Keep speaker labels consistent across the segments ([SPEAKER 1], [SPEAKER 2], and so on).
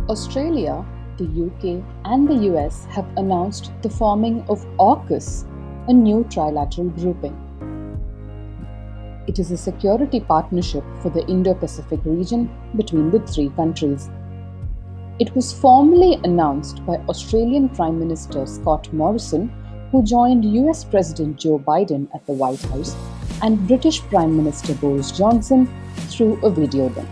[SPEAKER 1] Australia, the UK, and the US have announced the forming of AUKUS, a new trilateral grouping. It is a security partnership for the Indo-Pacific region between the three countries. It was formally announced by Australian Prime Minister Scott Morrison, who joined US President Joe Biden at the White House, and British Prime Minister Boris Johnson through a video link.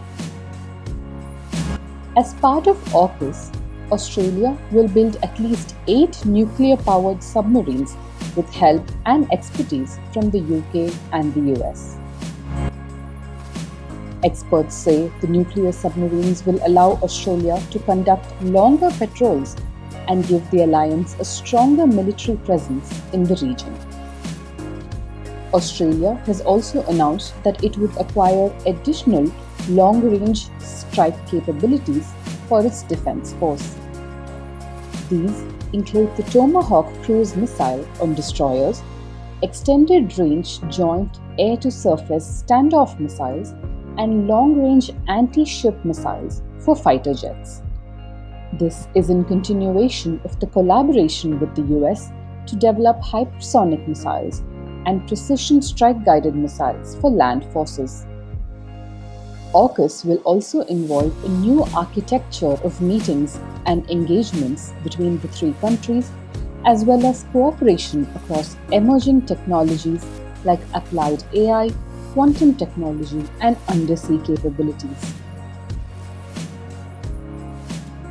[SPEAKER 1] As part of AUKUS, Australia will build at least 8 nuclear-powered submarines with help and expertise from the UK and the US. Experts say the nuclear submarines will allow Australia to conduct longer patrols and give the alliance a stronger military presence in the region. Australia has also announced that it would acquire additional long-range strike capabilities for its defence force. These include the Tomahawk cruise missile on destroyers, extended-range joint air-to-surface standoff missiles, and long-range anti-ship missiles for fighter jets. This is in continuation of the collaboration with the US to develop hypersonic missiles and precision strike-guided missiles for land forces. AUKUS will also involve a new architecture of meetings and engagements between the three countries, as well as cooperation across emerging technologies like applied AI, quantum technology, and undersea capabilities.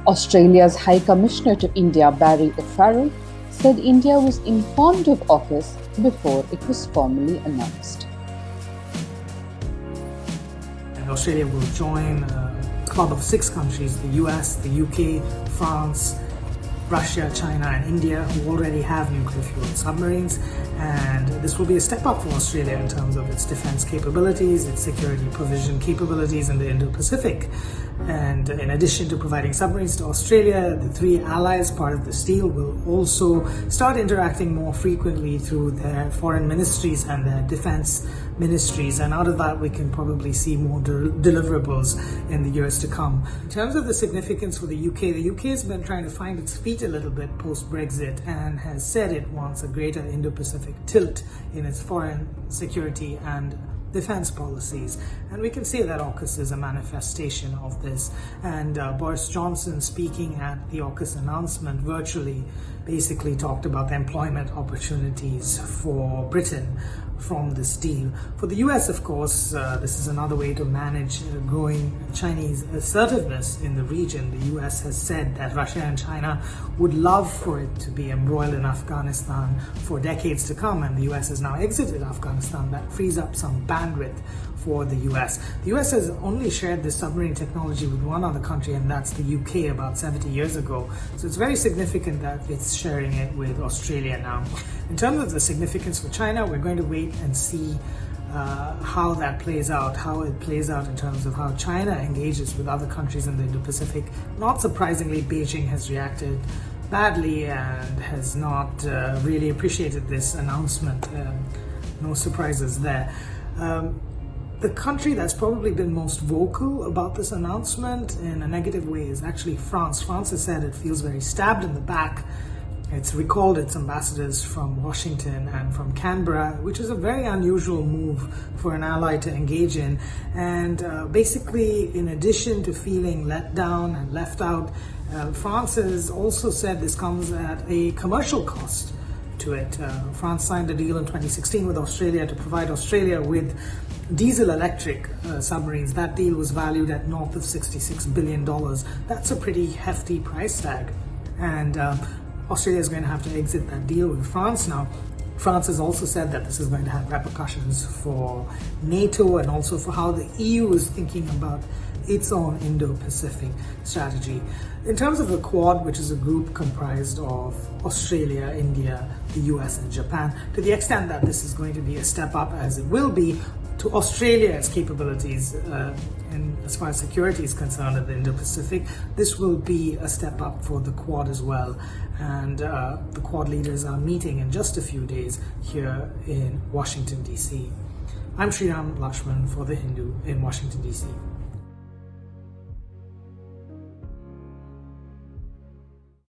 [SPEAKER 1] Australia's High Commissioner to India, Barry O'Farrell, said India was informed of AUKUS before it was formally announced.
[SPEAKER 2] Australia will join a club of 6 countries, the US, the UK, France, Russia, China and India, who already have nuclear-fueled submarines, and this will be a step up for Australia in terms of its defence capabilities, its security provision capabilities in the Indo-Pacific. And in addition to providing submarines to Australia, the 3 allies part of this deal will also start interacting more frequently through their foreign ministries and their defence ministries, and out of that we can probably see more deliverables in the years to come. In terms of the significance for the UK has been trying to find its feet a little bit post-Brexit and has said it wants a greater Indo-Pacific tilt in its foreign security and defense policies, and we can say that AUKUS is a manifestation of this. And Boris Johnson, speaking at the AUKUS announcement virtually, basically talked about the employment opportunities for Britain from this deal. For the US, of course, this is another way to manage growing Chinese assertiveness in the region. The US has said that Russia and China would love for it to be embroiled in Afghanistan for decades to come, and the US has now exited Afghanistan. That frees up some bandwidth for the US. The US has only shared this submarine technology with one other country, and that's the UK, about 70 years ago. So it's very significant that it's sharing it with Australia now. In terms of the significance for China, we're going to wait and see how that plays out, how it plays out in terms of how China engages with other countries in the Indo-Pacific. Not surprisingly, Beijing has reacted badly and has not really appreciated this announcement. No surprises there. The country that's probably been most vocal about this announcement in a negative way is actually France. France has said it feels very stabbed in the back. It's recalled its ambassadors from Washington and from Canberra, which is a very unusual move for an ally to engage in. And basically, in addition to feeling let down and left out, France has also said this comes at a commercial cost to it. France signed a deal in 2016 with Australia to provide Australia with diesel-electric submarines. That deal was valued at north of $66 billion. That's a pretty hefty price tag. And Australia is going to have to exit that deal with France now. France has also said that this is going to have repercussions for NATO and also for how the EU is thinking about its own Indo-Pacific strategy. In terms of the Quad, which is a group comprised of Australia, India, the US and Japan, to the extent that this is going to be a step up, as it will be, to Australia's capabilities and as far as security is concerned in the Indo-Pacific, this will be a step up for the Quad as well. And the Quad leaders are meeting in just a few days here in Washington, D.C. I'm Sriram Lakshman for The Hindu in Washington, D.C.